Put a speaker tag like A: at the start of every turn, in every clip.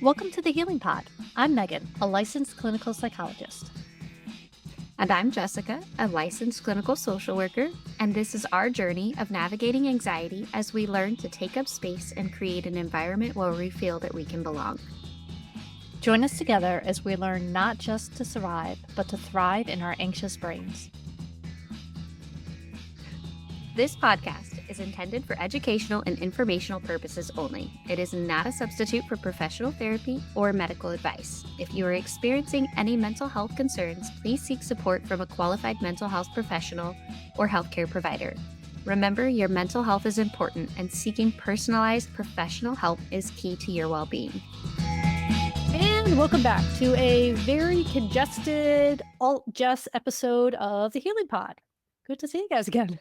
A: Welcome to the Healing Pod. I'm Megan, a licensed clinical psychologist.
B: And I'm Jessica, a licensed clinical social worker, and this is our journey of navigating anxiety as we learn to take up space and create an environment where we feel that we can belong.
A: Join us together as we learn not just to survive, but to thrive in our anxious brains.
B: This podcast is intended for educational and informational purposes only. It is not a substitute for professional therapy or medical advice. If you are experiencing any mental health concerns, please seek support from a qualified mental health professional or healthcare provider. Remember, your mental health is important, and seeking personalized professional help is key to your well-being.
A: And welcome back to a very congested Alt-Jess episode of the Healing Pod. Good to see you guys again.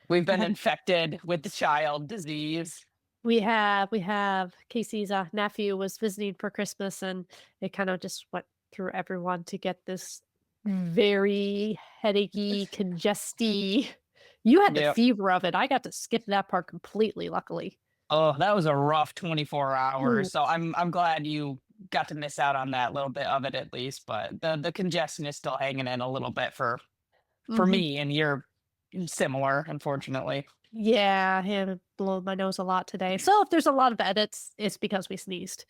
C: We've been infected with the child disease.
A: We have Casey's nephew was visiting for Christmas, and it kind of just went through everyone to get this very headachy, congesty. You had the
C: Yep.
A: fever of it. I got to skip that part completely, luckily.
C: Oh, that was a rough 24
A: Ooh.
C: hours. So I'm glad you got to miss out on that little bit of it at least. But the congestion is still hanging in a little bit for
A: Mhm.
C: me, and you're similar, unfortunately.
A: Yeah, I had blown my nose a lot today. So if there's a lot of edits, it's because we sneezed.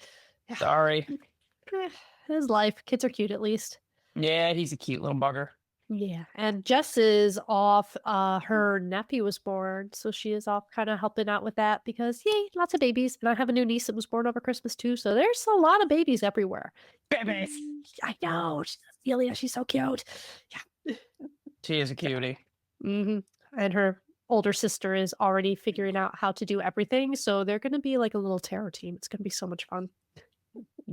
A: Yeah.
C: Sorry.
A: His life. Kids are cute at least.
C: Yeah, he's a cute little bugger.
A: Yeah, and Jess is off. Her nephew was born, so she is off kind of helping out with that because yay, lots of babies. And I have a new niece that was born over Christmas too, so there's a lot of babies everywhere.
C: Babies.
A: I know, Celia, she's so cute. Yeah.
C: She is a cutie.
A: And her older sister is already figuring out how to do everything, so they're gonna be like a little terror team. It's gonna be so much fun.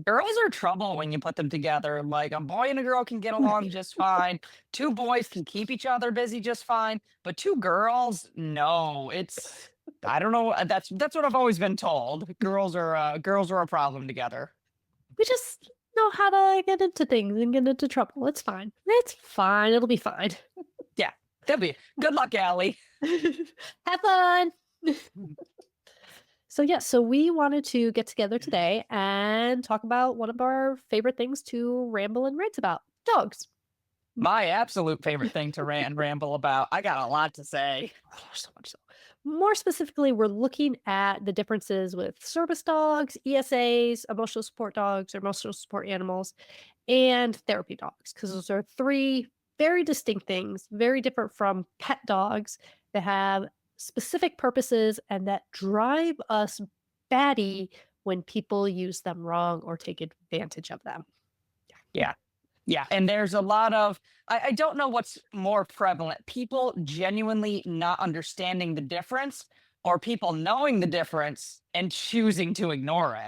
C: Girls are trouble when you put them together. Like a boy and a girl can get along just fine. Two boys can keep each other busy just fine. But two girls, no. I don't know. That's what I've always been told. Girls are a problem together.
A: We just know how to get into things and get into trouble. It's fine. It's fine. It'll be fine.
C: Yeah, that'd be good luck, Allie.
A: Have fun. So we wanted to get together today and talk about one of our favorite things to ramble and rant about, dogs.
C: My absolute favorite thing to rant and ramble about. I got a lot to say.
A: Oh, so much so. More specifically, we're looking at the differences with service dogs, ESAs, emotional support dogs, or emotional support animals, and therapy dogs, because those are three very distinct things, very different from pet dogs that have specific purposes and that drive us batty when people use them wrong or take advantage of them.
C: Yeah. Yeah. And there's a lot of, I don't know what's more prevalent, people genuinely not understanding the difference or people knowing the difference and choosing to ignore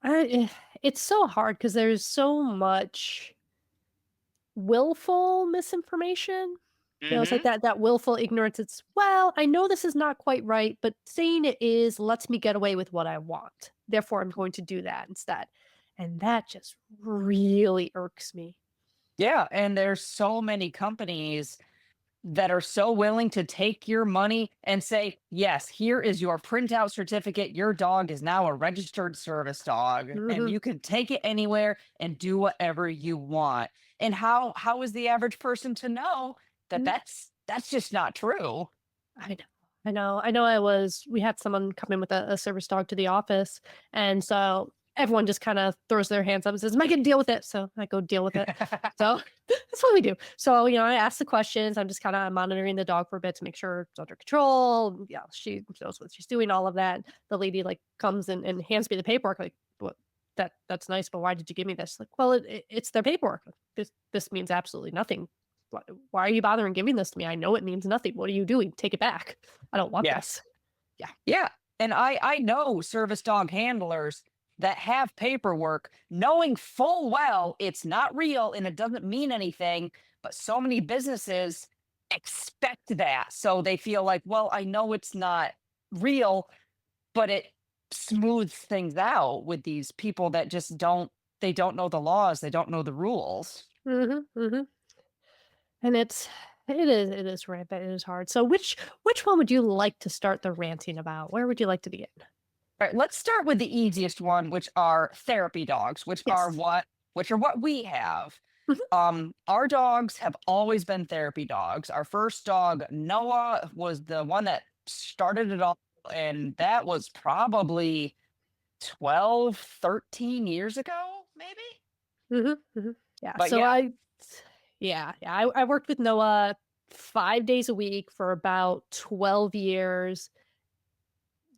C: it.
A: It's so hard because there's so much willful misinformation. It's like that willful ignorance. It's, well, I know this is not quite right, but saying it is lets me get away with what I want. Therefore, I'm going to do that instead. And that just really irks me.
C: Yeah. And there's so many companies that are so willing to take your money and say, yes, here is your printout certificate. Your dog is now a registered service dog, and
A: Mhm.
C: you can take it anywhere and do whatever you want. And how is the average person to know that
A: Mm.
C: that's just not true?
A: We had someone come in with a service dog to the office. And so everyone just kind of throws their hands up and says, Megan, deal with it. So I go deal with it. So that's what we do. So, I ask the questions. I'm just kind of monitoring the dog for a bit to make sure it's under control. Yeah, she knows what she's doing, all of that. The lady like comes and hands me the paperwork, like, what that's nice, but why did you give me this? Like, well, it's their paperwork. Like, this means absolutely nothing. Why are you bothering giving this to me? I know it means nothing. What are you doing? Take it back. I don't want
C: Yeah.
A: this. Yeah.
C: Yeah. And I know service dog handlers that have paperwork knowing full well it's not real and it doesn't mean anything, but so many businesses expect that. So they feel like, well, I know it's not real, but it smooths things out with these people that just they don't know the laws, they don't know the rules.
A: Mm-hmm. And it is rampant. It is hard. So which one would you like to start the ranting about? Where would you like to begin?
C: All right, let's start with the easiest one, which are therapy dogs,
A: Yes.
C: which are what we have.
A: Mhm,
C: Our dogs have always been therapy dogs. Our first dog, Noah, was the one that started it all, and that was probably 12, 13 years ago, maybe.
A: mhm, mhm. Yeah,
C: But
A: so
C: yeah.
A: I worked with Noah 5 days a week for about 12 years,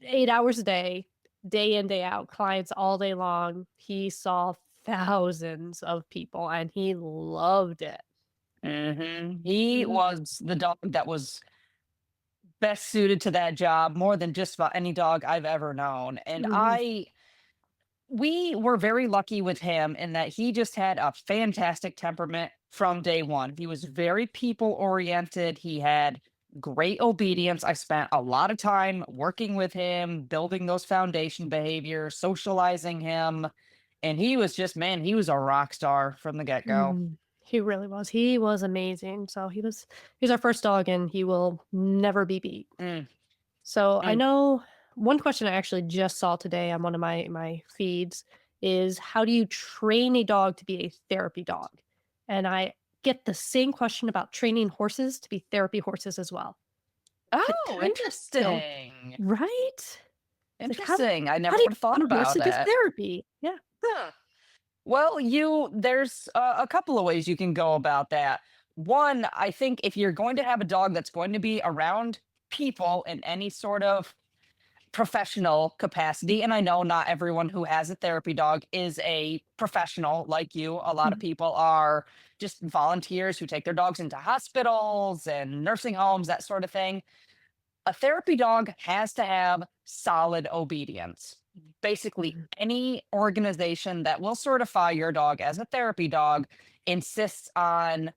A: 8 hours a day, day in, day out, clients all day long. He saw thousands of people, and he loved it.
C: He
A: Mhm,
C: was the dog that was best suited to that job more than just about any dog I've ever known. And
A: mhm,
C: we were very lucky with him in that he just had a fantastic temperament from day one. He was very people oriented. He had great obedience. I spent a lot of time working with him, building those foundation behaviors, socializing him. And he was just, man, he was a rock star from the get go.
A: mhm. He really was. He was amazing. So he's our first dog, and he will never be beat.
C: Mm,
A: So I
C: mm.
A: know one question I actually just saw today on one of my feeds is how do you train a dog to be a therapy dog? And I get the same question about training horses to be therapy horses as well. But
C: Oh,
A: kind of,
C: interesting.
A: right? It's like
C: Interesting. I
A: how
C: never
A: do you
C: would have thought
A: train a horse
C: about
A: to do
C: it.
A: therapy? Yeah.
C: Huh. Well, there's a couple of ways you can go about that. One, I think if you're going to have a dog that's going to be around people in any sort of professional capacity, and I know not everyone who has a therapy dog is a professional like you. A lot of
A: Mhm.
C: people are just volunteers who take their dogs into hospitals and nursing homes, that sort of thing. A therapy dog has to have solid obedience. Basically,
A: Mhm.
C: any organization that will certify your dog as a therapy dog insists on,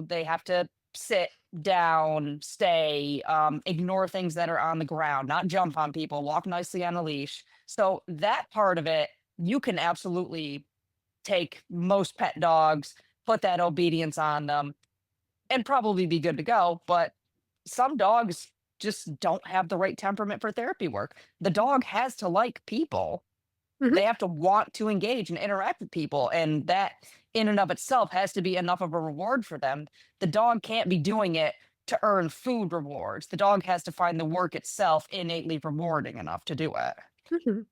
C: they have to sit down, stay, ignore things that are on the ground, not jump on people, walk nicely on a leash. So, that part of it, you can absolutely take most pet dogs, put that obedience on them, and probably be good to go. But some dogs just don't have the right temperament for therapy work. The dog has to like people.
A: Mhm.
C: They have to want to engage and interact with people. And that, in and of itself, has to be enough of a reward for them. The dog can't be doing it to earn food rewards. The dog has to find the work itself innately rewarding enough to do it.
A: Mhm.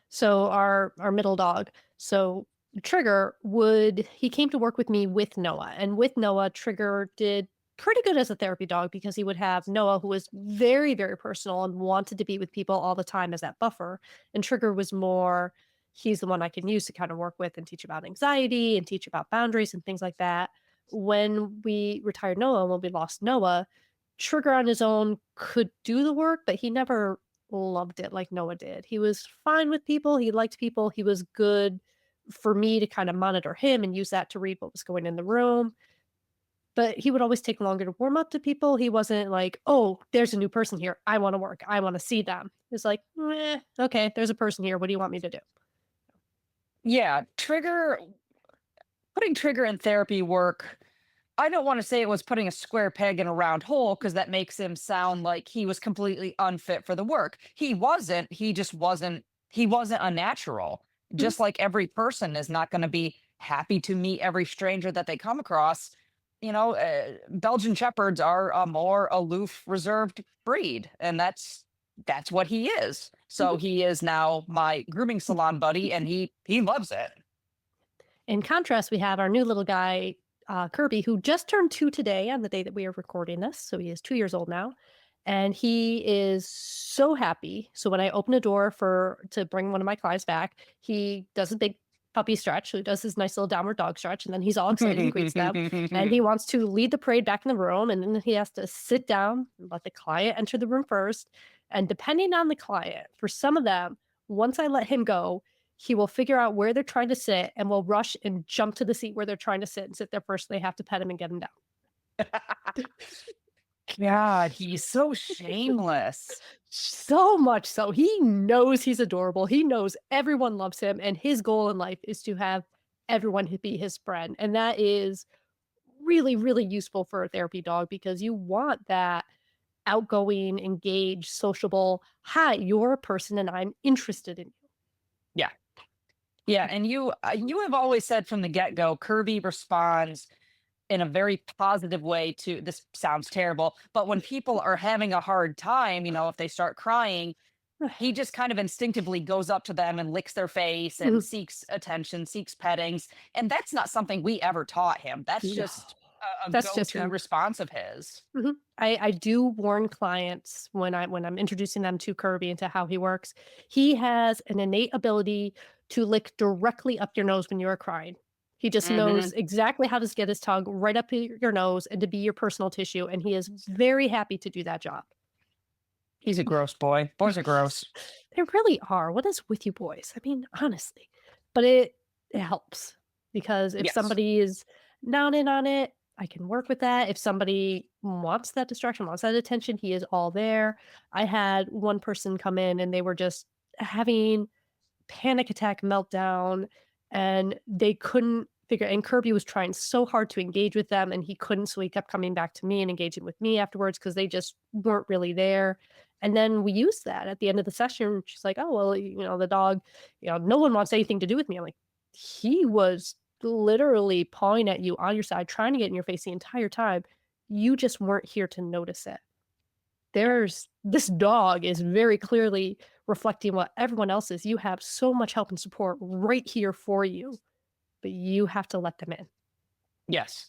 A: So our middle dog, so Trigger would he came to work with me with Noah, and with Noah, Trigger did pretty good as a therapy dog because he would have Noah, who was very, very personal and wanted to be with people all the time as that buffer, and Trigger was more he's the one I can use to kind of work with and teach about anxiety and teach about boundaries and things like that. When we retired Noah, when we lost Noah, Trigger on his own could do the work, but he never loved it like Noah did. He was fine with people, he liked people, he was good for me to kind of monitor him and use that to read what was going in the room, but he would always take longer to warm up to people. He wasn't like, "Oh, there's a new person here. I wanna work. I wanna see them." It's like, okay, there's a person here. What do you want me to do?"
C: Yeah, putting Trigger in therapy work, I don't want to say it was putting a square peg in a round hole because that makes him sound like he was completely unfit for the work. He wasn't. He wasn't a natural.
A: Mhm,
C: Just like every person is not going to be happy to meet every stranger that they come across. Belgian shepherds are a more aloof, reserved breed, and that's what he is. So
A: mhm.
C: he is now my grooming salon buddy, and he loves it.
A: In contrast, we have our new little guy, Kirby, who just turned 2 today on the day that we are recording this, so he is 2 years old now, and he is so happy. So when I open a door for to bring one of my clients back, he does a big puppy stretch, so he does his nice little downward dog stretch, and then he's all excited and greets them, and he wants to lead the parade back in the room, and then he has to sit down and let the client enter the room first, and depending on the client, for some of them, once I let him go, he will figure out where they're trying to sit and will rush and jump to the seat where they're trying to sit and sit there first. They have to pet him and get him down.
C: God, he's so shameless.
A: So much so. He knows he's adorable. He knows everyone loves him. And his goal in life is to have everyone be his friend. And that is really, really useful for a therapy dog because you want that. outgoing, engaged, sociable. Hi, you're a person and I'm interested in
C: Yeah. Yeah, and you have always said from the get-go, Kirby responds in a very positive way to this sounds terrible, but when people are having a hard time, if they start crying,
A: you.
C: he just kind of instinctively goes up to them and licks their face and seeks attention, seeks pettings. And that's not something we ever taught him. That's
A: No,
C: just a
A: that's just
C: go-to
A: him.
C: response of his.
A: I do warn clients when I'm introducing them to Kirby and to how he works. He has an innate ability to lick directly up your nose when you are crying. He just
C: Hmm.
A: knows exactly how to get his tongue right up your nose and to be your personal tissue, and he is very happy to do that job.
C: He's a gross boy. Boys are gross.
A: They really are. What is with you boys? I mean, honestly. But it helps because if
C: Yes.
A: somebody is not in on it, I can work with that. If somebody wants that distraction, wants that attention, he is all there. I had one person come in and they were just having panic attack meltdown and they couldn't figure, and Kirby was trying so hard to engage with them and he couldn't, so he kept coming back to me and engaging with me afterwards because they just weren't really there. And then we used that at the end of the session. She's like, "Oh, well, the dog, no one wants anything to do with me." I'm like, "He was literally pawing at you on your side, trying to get in your face the entire time. You just weren't here to notice it." There's this dog is very clearly reflecting what everyone else is. You have so much help and support right here for you, but you have to let them in.
C: Yes.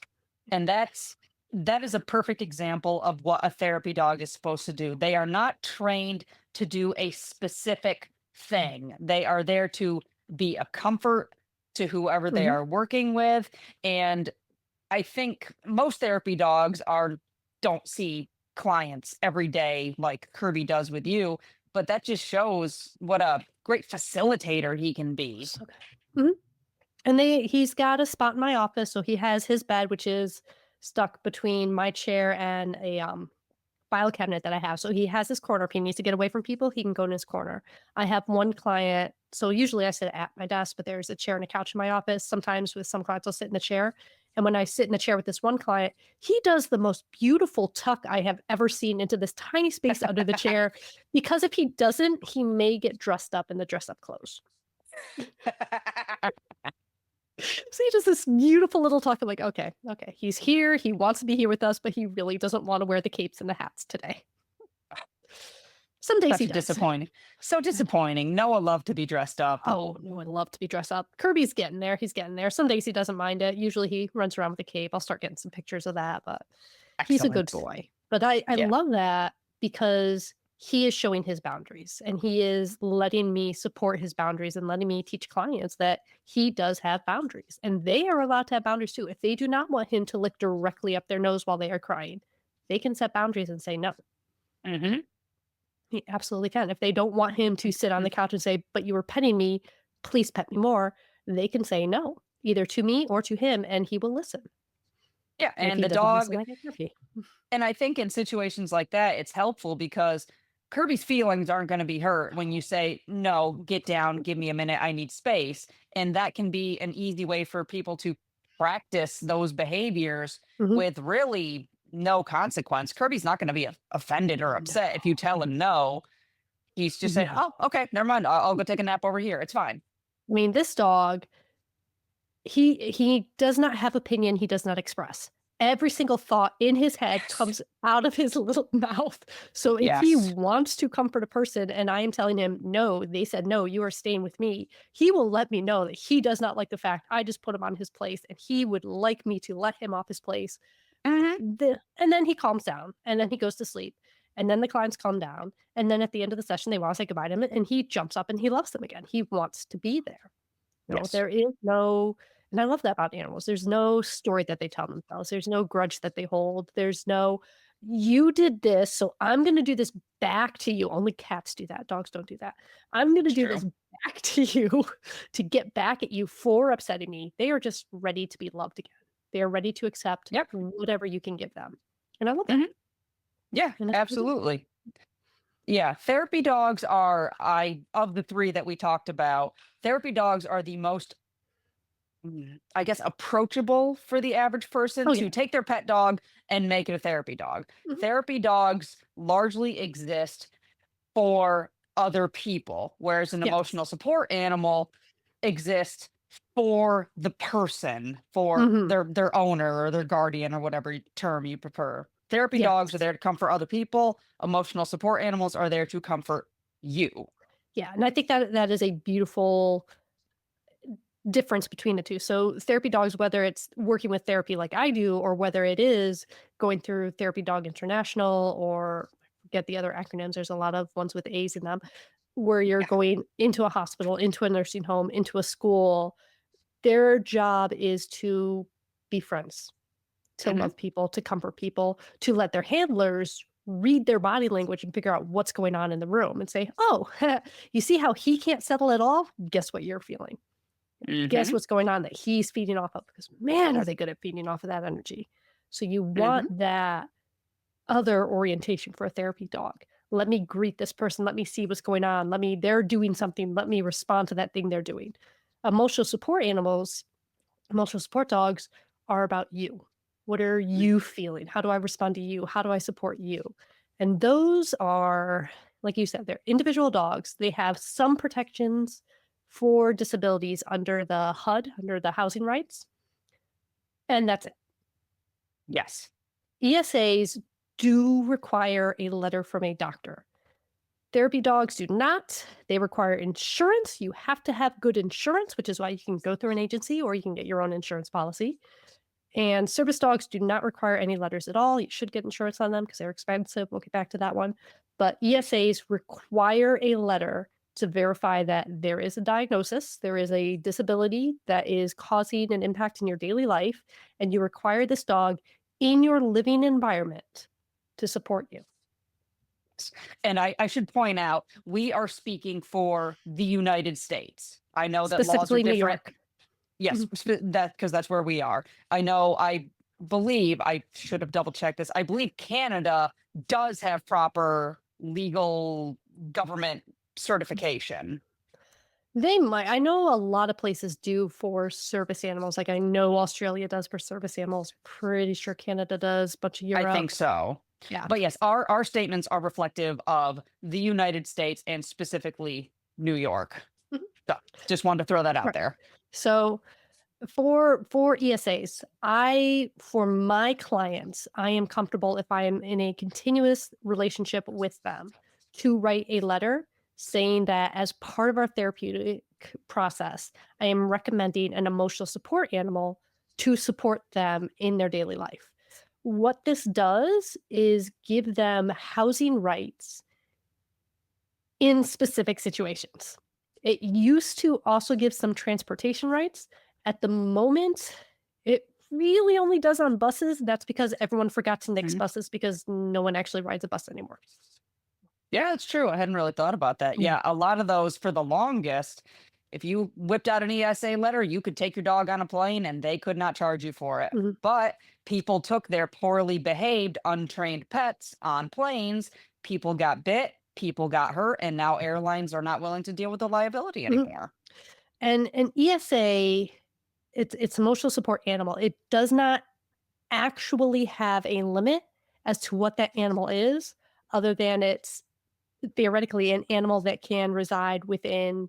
C: And that is a perfect example of what a therapy dog is supposed to do. They are not trained to do a specific thing. They are there to be a comfort to whoever they
A: Mhm.
C: are working with. And I think most therapy dogs don't see clients every day like Kirby does with you, but that just shows what a great facilitator he can be.
A: So good. Mhm. And he's got a spot in my office, so he has his bed, which is stuck between my chair and a file cabinet that I have. So he has his corner. If he needs to get away from people, he can go in his corner. I have one client. So usually I sit at my desk, but there's a chair and a couch in my office. Sometimes with some clients, I'll sit in the chair. And when I sit in the chair with this one client, he does the most beautiful tuck I have ever seen into this tiny space under the chair. Because if he doesn't, he may get dressed up in the dress up clothes. So he does this beautiful little tuck. I'm like, okay, okay, he's here. He wants to be here with us, but he really doesn't want to wear the capes and the hats today. Some days
C: Such
A: he
C: a
A: does.
C: disappointing. So disappointing. Noah loved to be dressed up.
A: Oh, no, I'd love to be dressed up. Kirby's getting there. He's getting there. Some days he doesn't mind it. Usually he runs around with a cape. I'll start getting some pictures of that, but he's a good
C: Excellent.
A: boy. But I
C: Yeah.
A: love that because he is showing his boundaries and he is letting me support his boundaries and letting me teach clients that he does have boundaries and they are allowed to have boundaries too. If they do not want him to lick directly up their nose while they are crying, they can set boundaries and say no.
C: Hmm.
A: He absolutely can. If they don't want him to sit on the couch and say, "But you were petting me, please pet me more," they can say no, either to me or to him, and he will listen.
C: Yeah.
A: And if
C: And
A: he
C: the
A: doesn't listen,
C: dog,
A: I get grumpy.
C: and I think in situations like that, it's helpful because Kirby's feelings aren't going to be hurt when you say, no, get down, give me a minute, I need space. And that can be an easy way for people to practice those behaviors
A: Mhm.
C: with really no consequence. Kirby's not going to be offended or
A: No,
C: upset if you tell him no. He's just saying,
A: no.
C: oh, okay, never mind. I'll go take a nap over here. It's fine.
A: I mean, this dog, he does not have opinion, he does not express. Every single thought in his head
C: Yes.
A: comes out of his little mouth. So if he
C: Yes.
A: wants to comfort a person and I am telling him, "No," they said, "No, you are staying with me," he will let me know that he does not like the fact I just put him on his place and he would like me to let him off his place.
C: Hmm.
A: And then he calms down and then he goes to sleep. And then the clients calm down. And then at the end of the session, they want to say goodbye to him and he jumps up and he loves them again. He wants to be there.
C: Yes.
A: There is no, and I love that about animals. There's no story that they tell themselves. There's no grudge that they hold. There's no, "You did this, so I'm gonna do this back to you." Only cats do that. Dogs don't do that. "I'm gonna
C: It's
A: do
C: true.
A: this back to you to get back at you for upsetting me." They are just ready to be loved again. They are ready to accept
C: Yep.
A: whatever you can give them. And I love that.
C: Hmm. Yeah,
A: And that's what I do.
C: absolutely. Yeah, therapy dogs are I of the three that we talked about, therapy dogs are the most I guess, approachable for the average person
A: Oh
C: to
A: yeah.
C: take their pet dog and make it a therapy dog.
A: Mhm.
C: Therapy dogs largely exist for other people, whereas an
A: Yes.
C: emotional support animal exists for the person, for
A: Hmm.
C: their owner or their guardian or whatever term you prefer. Therapy dogs are
A: Yes.
C: there to comfort other people. Emotional support animals are there to comfort you.
A: Yeah, and I think that that is a beautiful difference between the two. So therapy dogs, whether it's working with therapy like I do, or whether it is going through Therapy Dog International, or get the other acronyms, there's a lot of ones with A's in them, where you're
C: Yeah.
A: going into a hospital, into a nursing home, into a school. Their job is to be friends, to
C: Hmm.
A: love people, to comfort people, to let their handlers read their body language and figure out what's going on in the room and say, "Oh, you see how he can't settle at all? Guess what you're feeling? Guess
C: Hmm.
A: what's going on that he's feeding off of?" Because man, are they good at feeding off of that energy. So you want
C: Hmm.
A: that other orientation for a therapy dog. Let me greet this person. Let me see what's going on. Let me, they're doing something. Let me respond to that thing they're doing. Emotional support animals, emotional support dogs are about you. What are you feeling? How do I respond to you? How do I support you? And those are, like you said, they're individual dogs. They have some protections for disabilities under the HUD, under the housing rights, and that's it.
C: Yes.
A: ESAs do require a letter from a doctor. Therapy dogs do not. They require insurance. You have to have good insurance, which is why you can go through an agency or you can get your own insurance policy. And service dogs do not require any letters at all. You should get insurance on them because they're expensive. We'll get back to that one. But ESAs require a letter to verify that there is a diagnosis, there is a disability that is causing an impact in your daily life, and you require this dog in your living environment to support you,
C: And I should point out, we are speaking for the United States. I know that laws are
A: specifically New
C: different.
A: York.
C: Yes,
A: Mhm.
C: that because that's where we are. I know. I believe I should have double checked this. I believe Canada does have proper legal government certification.
A: They might. I know a lot of places do for service animals. Like I know Australia does for service animals. Pretty sure Canada does. Bunch of
C: I think
A: Europe.
C: so.
A: Yeah.
C: But yes, our statements are reflective of the United States and specifically New York.
A: Mhm.
C: So just wanted to throw that out
A: Right.
C: there.
A: So for ESAs, I for my clients, I am comfortable if I am in a continuous relationship with them to write a letter saying that as part of our therapeutic process, I am recommending an emotional support animal to support them in their daily life. What this does is give them housing rights in specific situations. It used to also give some transportation rights. At the moment, it really only does on buses. That's because everyone forgot to nix
C: Mhm.
A: buses because no one actually rides a bus anymore.
C: Yeah, it's true. I hadn't really thought about that.
A: Yeah.
C: Yeah, a lot of those for the longest, if you whipped out an ESA letter, you could take your dog on a plane and they could not charge you for it.
A: Mhm,
C: But people took their poorly behaved, untrained pets on planes. People got bit, people got hurt, and now airlines are not willing to deal with the liability
A: mhm.
C: anymore.
A: And an ESA, it's emotional support animal. It does not actually have a limit as to what that animal is, other than it's theoretically an animal that can reside within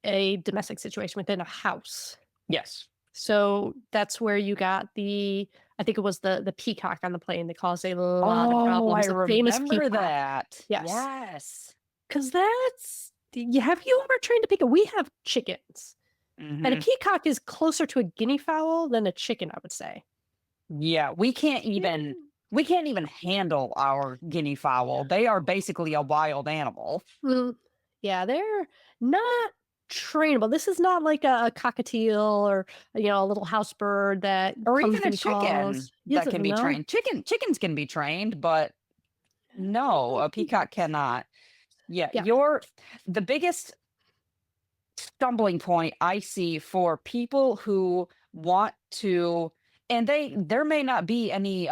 A: a domestic situation, within a house.
C: Yes.
A: So that's where you got the, I think it was the peacock on the plane that caused a lot of
C: Oh, I
A: problems, the famous
C: remember
A: peacock.
C: that.
A: Yes,
C: Yes.
A: because that's, have you ever trained a peacock? We have chickens, and a
C: Hmm.
A: peacock is closer to a guinea fowl than a chicken, I would say.
C: Yeah, we can't even handle our guinea fowl. They are basically a wild animal.
A: Mm, yeah, they're not trainable. This is not like a cockatiel or, a little house bird that
C: Or
A: comes
C: even a
A: and
C: chicken
A: calls. Yes,
C: that can be
A: no.
C: trained. Chickens can be trained, but no, a peacock cannot. Yeah,
A: Yeah.
C: the biggest stumbling point I see for people who want to, and there may not be any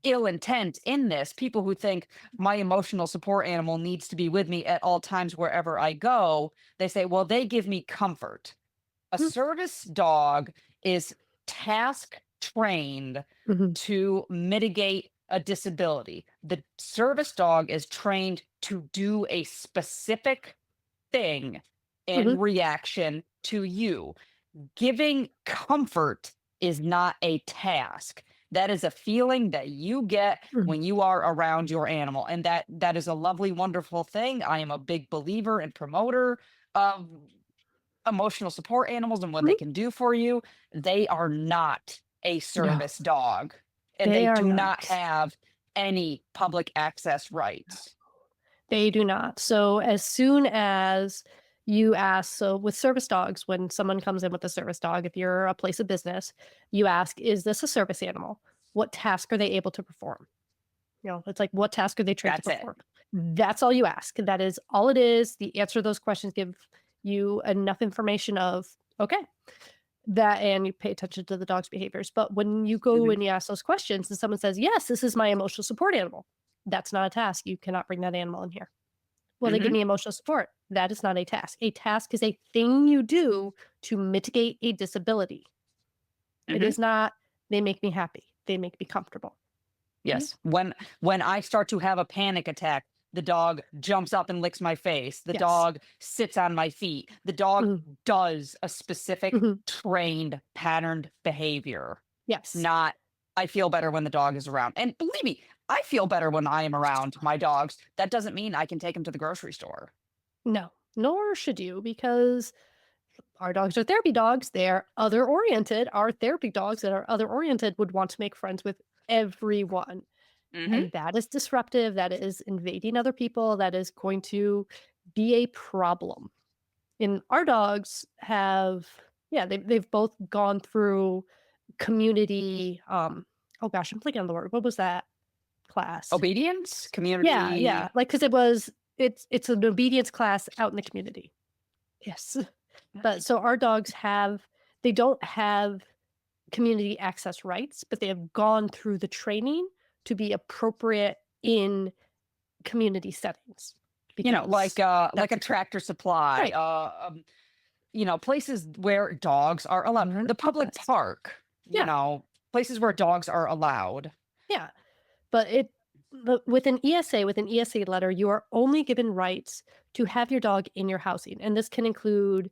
C: ill intent in this. People who think my emotional support animal needs to be with me at all times wherever I go, they say, well, they give me comfort. A
A: Mhm,
C: service dog is task trained
A: mhm,
C: to mitigate a disability. The service dog is trained to do a specific thing
A: mhm,
C: in reaction to you. Giving comfort is not a task. That is a feeling that you get
A: mhm,
C: when you are around your animal. And that is a lovely, wonderful thing. I am a big believer and promoter of emotional support animals and what they
A: mhm.
C: can do for you. They are not a
A: No,
C: service dog, and
A: they
C: they
A: are
C: do not
A: not.
C: have any public access rights.
A: They do not. So as soon as you ask, so with service dogs, when someone comes in with a service dog, if you're a place of business, you ask, is this a service animal? What task are they able to perform? It's like, what task are they trained to
C: That's it.
A: perform? That's all you ask. That is all it is. The answer to those questions give you enough information of, okay, that, and you pay attention to the dog's behaviors. But when you go
C: Mhm,
A: and you ask those questions and someone says, yes, this is my emotional support animal, that's not a task. You cannot bring that animal in here. Well, they give
C: mhm,
A: me emotional support. That is not a task. A task is a thing you do to mitigate a disability. It
C: mhm.
A: is not, they make me happy. They make me comfortable. Yeah.
C: Yes. When I start to have a panic attack, the dog jumps up and licks my face. The
A: Yes.
C: dog sits on my feet. The dog
A: Mhm.
C: does a specific
A: Mhm.
C: trained patterned behavior.
A: Yes.
C: Not I feel better when the dog is around. And believe me, I feel better when I am around my dogs. That doesn't mean I can take them to the grocery store.
A: No, nor should you, because our dogs are therapy dogs. They're other oriented. Our therapy dogs that are other oriented would want to make friends with everyone.
C: Mhm.
A: And that is disruptive. That is invading other people. That is going to be a problem. And our dogs have, yeah, they've both gone through community, oh gosh, I'm blanking on the word. What was that class?
C: Obedience,
A: Yeah,
C: community.
A: yeah, like, because it's an obedience class out in the community. Yes. But so our dogs have, they don't have community access rights, but they have gone through the training to be appropriate in community settings because
C: Like
A: that's
C: a
A: a
C: tractor supply,
A: right.
C: places where dogs are allowed.
A: Learn a
C: The public
A: purpose.
C: park,
A: Yeah,
C: places where dogs are allowed.
A: yeah. But with an ESA, with an ESA letter, you are only given rights to have your dog in your housing, and this can include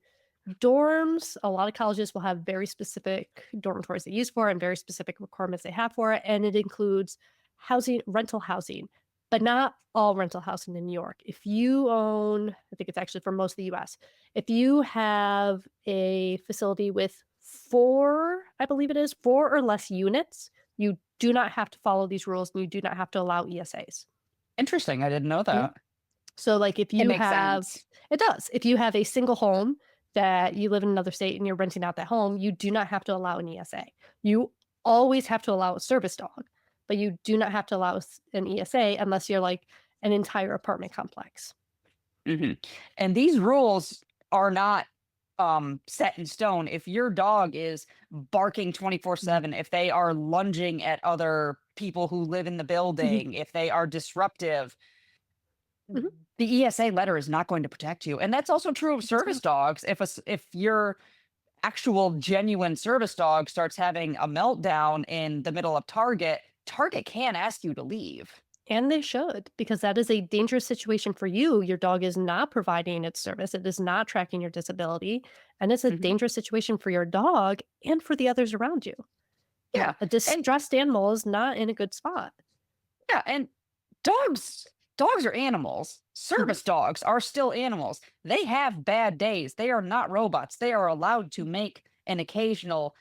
A: dorms. A lot of colleges will have very specific dormitories they use for it and very specific requirements they have for it, and it includes housing, rental housing, but not all rental housing in New York. If you own, I think it's actually for most of the US, if you have a facility with 4, I believe it is, 4 or less units, you do not have to follow these rules and you do not have to allow ESAs.
C: Interesting. I didn't know
A: Yeah.
C: that.
A: So, like, if
C: It
A: you
C: makes
A: have,
C: sense.
A: it does. If you have a single home that you live in another state and you're renting out that home, you do not have to allow an ESA. You always have to allow a service dog, but you do not have to allow an ESA unless you're like an entire apartment complex.
C: Mhm. And these rules are not set in stone. If your dog is barking
A: Mhm.
C: 24/7, if they are lunging at other people who live in the
A: Mhm.
C: building, if they are disruptive,
A: Mhm.
C: the ESA letter is not going to protect you. And that's also true of
A: It does
C: service
A: not.
C: dogs. If your actual genuine service dog starts having a meltdown in the middle of Target, Target can ask you to leave.
A: And they should, because that is a dangerous situation for you. Your dog is not providing its service. It is not tracking your disability. And it's a
C: Mhm.
A: dangerous situation for your dog and for the others around you.
C: Yeah.
A: A
C: And
A: distressed animal is not in a good spot.
C: yeah, and dogs are animals.
A: Mhm,
C: Service dogs are still animals. They have bad days. They are not robots. They are allowed to make an occasional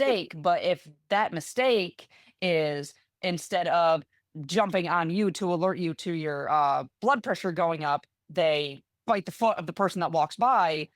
A: yeah,
C: mistake, but if that mistake is instead of jumping on you to alert you to your blood pressure going up, they bite the foot of the person that walks by,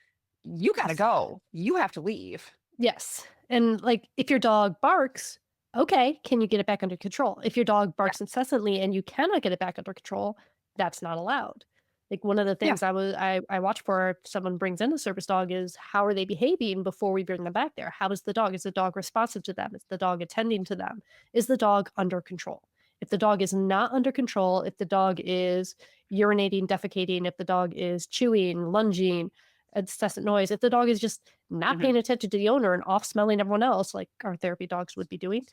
C: you got to
A: yes.
C: go. You have to leave.
A: Yes, and, like, if your dog barks, okay, can you get it back under control? If your dog
C: Yeah.
A: barks incessantly and you cannot get it back under control, that's not allowed. Like, one of the
C: Yeah.
A: things I watch for if someone brings in a service dog is how are they behaving before we bring them back there? How is the dog? Is the dog responsive to them? Is the dog attending to them? Is the dog under control? If the dog is not under control, if the dog is urinating, defecating, if the dog is chewing, lunging, incessant noise. If the dog is just not
C: Mhm,
A: paying attention to the owner and off smelling everyone else, like our therapy dogs would be doing,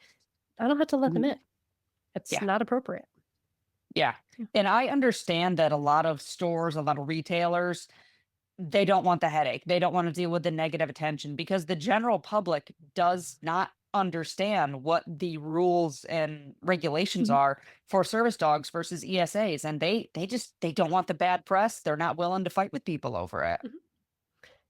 A: I don't have to let them
C: mhm.
A: in. It's
C: Yeah,
A: not appropriate.
C: yeah.
A: Yeah.
C: And I understand that a lot of stores, a lot of retailers, they don't want the headache. They don't want to deal with the negative attention because the general public does not understand what the rules and regulations
A: Mhm.
C: are for service dogs versus ESAs, and they don't want the bad press. They're not willing to fight with people over it.
A: Mhm.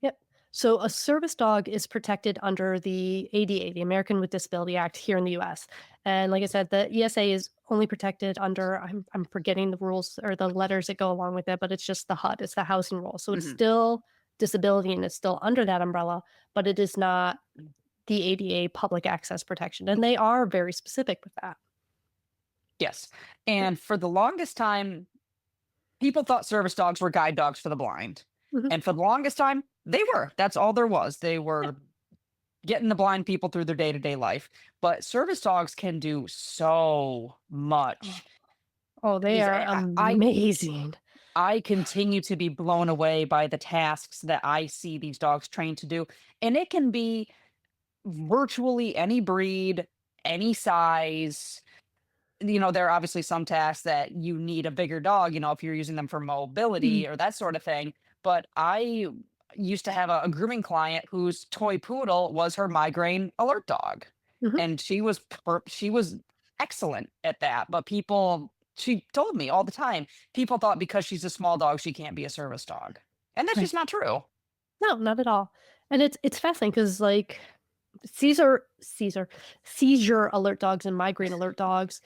A: Yep. So a service dog is protected under the ADA, the American with Disability Act here in the US. And like I said, the ESA is only protected under I'm forgetting the rules or the letters that go along with it, but it's just the HUD, it's the housing rule. So it's
C: Mhm.
A: still disability and it's still under that umbrella, but it is not the ADA public access protection. And they are very specific with that.
C: Yes.
A: Yep.
C: And for the longest time, people thought service dogs were guide dogs for the blind.
A: Mhm.
C: And for the longest time, they were. That's all there was. They
A: Yeah.
C: were getting the blind people through their day-to-day life. But service dogs can do so
A: Oh,
C: much.
A: oh, they
C: These
A: are amazing.
C: I continue to be blown away by the tasks that I see these dogs trained to do. And it can be virtually any breed, any size. There are obviously some tasks that you need a bigger dog, if you're using them for
A: Mhm.
C: mobility or that sort of thing. But I used to have a grooming client whose toy poodle was her migraine alert dog.
A: Mhm.
C: And she was excellent at that. But she told me all the time, people thought because she's a small dog, she can't be a service dog. And that's
A: Right.
C: just not true.
A: No, not at all. And it's fascinating because like Caesar seizure alert dogs and migraine alert dogs.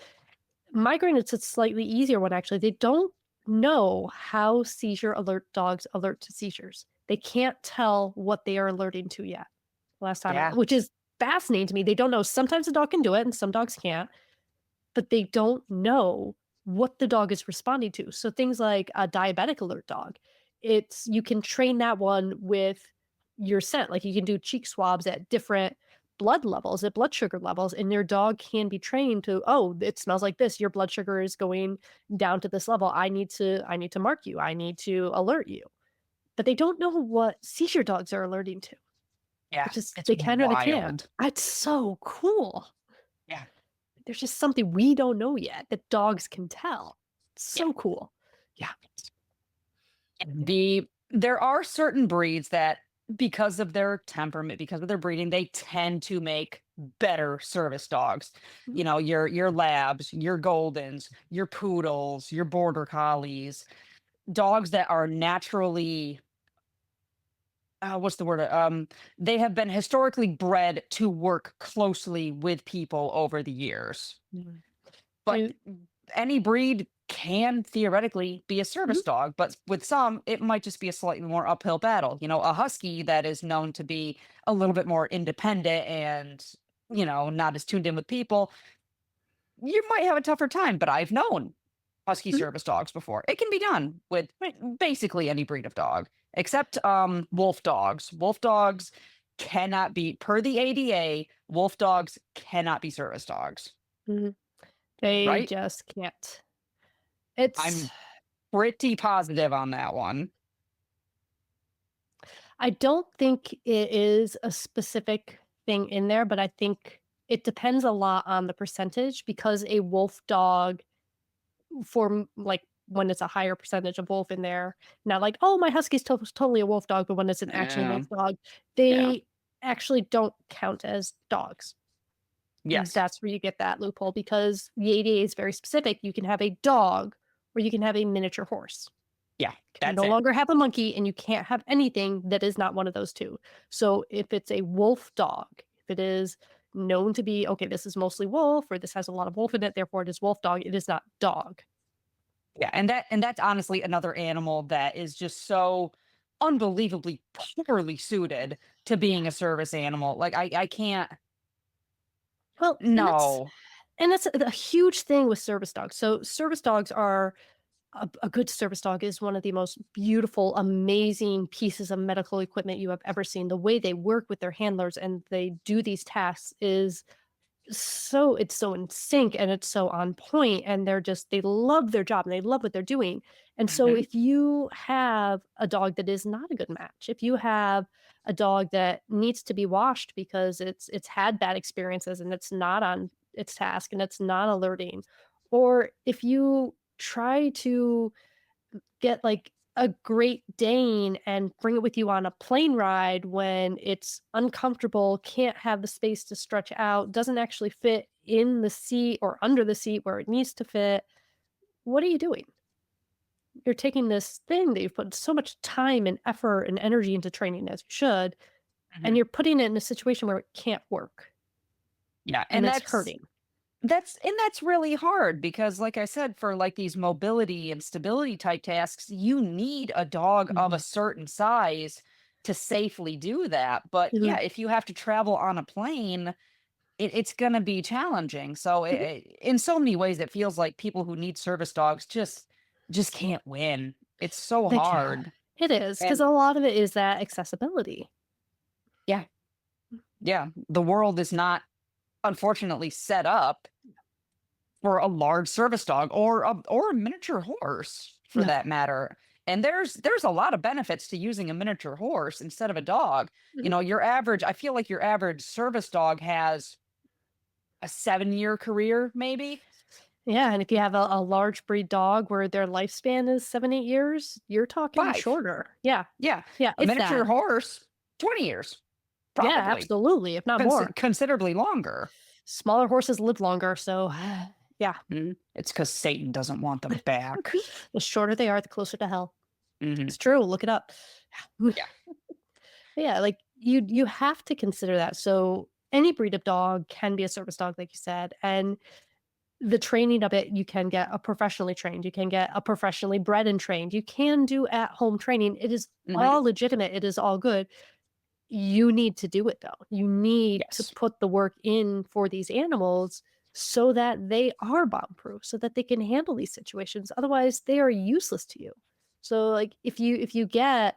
A: Migraine is a slightly easier one actually. They don't know how seizure alert dogs alert to seizures. They can't tell what they are alerting to yet. Last time,
C: Yeah.
A: which is fascinating to me. They don't know. Sometimes a dog can do it and some dogs can't, but they don't know what the dog is responding to. So things like a diabetic alert dog, it's you can train that one with your scent. Like you can do cheek swabs at different blood levels, at blood sugar levels, and your dog can be trained to, oh, it smells like this. Your blood sugar is going down to this level. I need to mark you. I need to alert you. But they don't know what seizure dogs are alerting to.
C: Yeah.
A: It's just
C: It's
A: they can or they can't.
C: wild.
A: It's so cool.
C: Yeah.
A: There's just something we don't know yet that dogs can tell. It's
C: Yeah.
A: so cool. Yeah. Yeah.
C: There are certain breeds that, because of their temperament, because of their breeding, they tend to make better service dogs.
A: Mhm.
C: Your labs, your goldens, your poodles, your border collies, dogs that are naturally, what's the word? They have been historically bred to work closely with people over the years.
A: Mhm.
C: But
A: I
C: any breed can theoretically be a
A: Mhm.
C: service dog, but with some, it might just be a slightly more uphill battle. A husky that is known to be a little bit more independent and, not as tuned in with people, you might have a tougher time. But I've known husky
A: Mhm.
C: service dogs before. It can be done with
A: Right.
C: basically any breed of dog, except wolf dogs. Wolf dogs cannot be, per the ADA, wolf dogs cannot be service dogs,
A: Mhm. They
C: right?
A: just can't. It's
C: I'm pretty positive on that one.
A: I don't think it is a specific thing in there, but I think it depends a lot on the percentage because a wolf dog like when it's a higher percentage of wolf in there, not like, "Oh, my husky's totally a wolf dog," but when it's an actual
C: Yeah.
A: wolf dog,
C: Yeah.
A: they actually don't count as dogs. And
C: Yes.
A: that's where you get that loophole because the ADA is very specific. You can have a dog or you can have a miniature horse.
C: Yeah.
A: You can
C: That's
A: no
C: it.
A: longer have a monkey and you can't have anything that is not one of those 2. So if it's a wolf dog, if it is known to be, okay, this is mostly wolf or this has a lot of wolf in it, therefore it is wolf dog, it is not dog.
C: Yeah. And that's honestly another animal that is just so unbelievably poorly suited to being a service animal. Like I can't.
A: Well,
C: No.
A: and that's a huge thing with service dogs. So service dogs are a good service dog is one of the most beautiful, amazing pieces of medical equipment you have ever seen. The way they work with their handlers and they do these tasks is it's so in sync and it's so on point, and they love their job and they love what they're doing. And so
C: Hmm.
A: if you have a dog that is not a good match, if you have a dog that needs to be washed because it's had bad experiences and it's not on its task and it's not alerting, or if you try to get like a Great Dane and bring it with you on a plane ride when it's uncomfortable, can't have the space to stretch out, doesn't actually fit in the seat or under the seat where it needs to fit. What are you doing? You're taking this thing that you've put so much time and effort and energy into training as you should, and
C: Hmm.
A: you're putting it in a situation where it can't work
C: Yeah,
A: and
C: and
A: it's hurting.
C: that's really hard because like I said, for like these mobility and stability type tasks, you need a dog of a
A: Mhm.
C: certain size to safely do that. But
A: Mhm.
C: yeah, if you have to travel on a plane, it's going to be challenging. So
A: Mhm.
C: in so many ways, it feels like people who need service dogs just can't win. It's so
A: They can.
C: hard.
A: It is because
C: And
A: a lot of it is that accessibility.
C: yeah, yeah, the world is not unfortunately set up for a large service dog or a miniature horse for
A: No.
C: that matter. And there's a lot of benefits to using a miniature horse instead of a dog.
A: Mhm.
C: Your average, I feel like your average service dog has a 7-year career, maybe
A: Yeah, and if you have a large breed dog where their lifespan is 7, 8 years, you're talking
C: 5.
A: shorter. Yeah.
C: Yeah,
A: Yeah,
C: a
A: if
C: miniature
A: that.
C: horse, 20 years,
A: Yeah,
C: probably
A: absolutely, if not more.
C: considerably longer.
A: Smaller horses live longer, so yeah.
C: Mhm. It's because Satan doesn't want them back.
A: The shorter they are, the closer to hell.
C: Hmm.
A: It's true, look it up.
C: Yeah.
A: Yeah, like, you have to consider that. So, any breed of dog can be a service dog, like you said, and the training of it, you can get a professionally trained, you can get a professionally bred and trained, you can do at-home training. It is
C: Hmm.
A: all legitimate, it is all good. You need to do it though. You need to
C: Yes.
A: put the work in for these animals so that they are bomb proof, so that they can handle these situations. Otherwise, they are useless to you. So like if you get,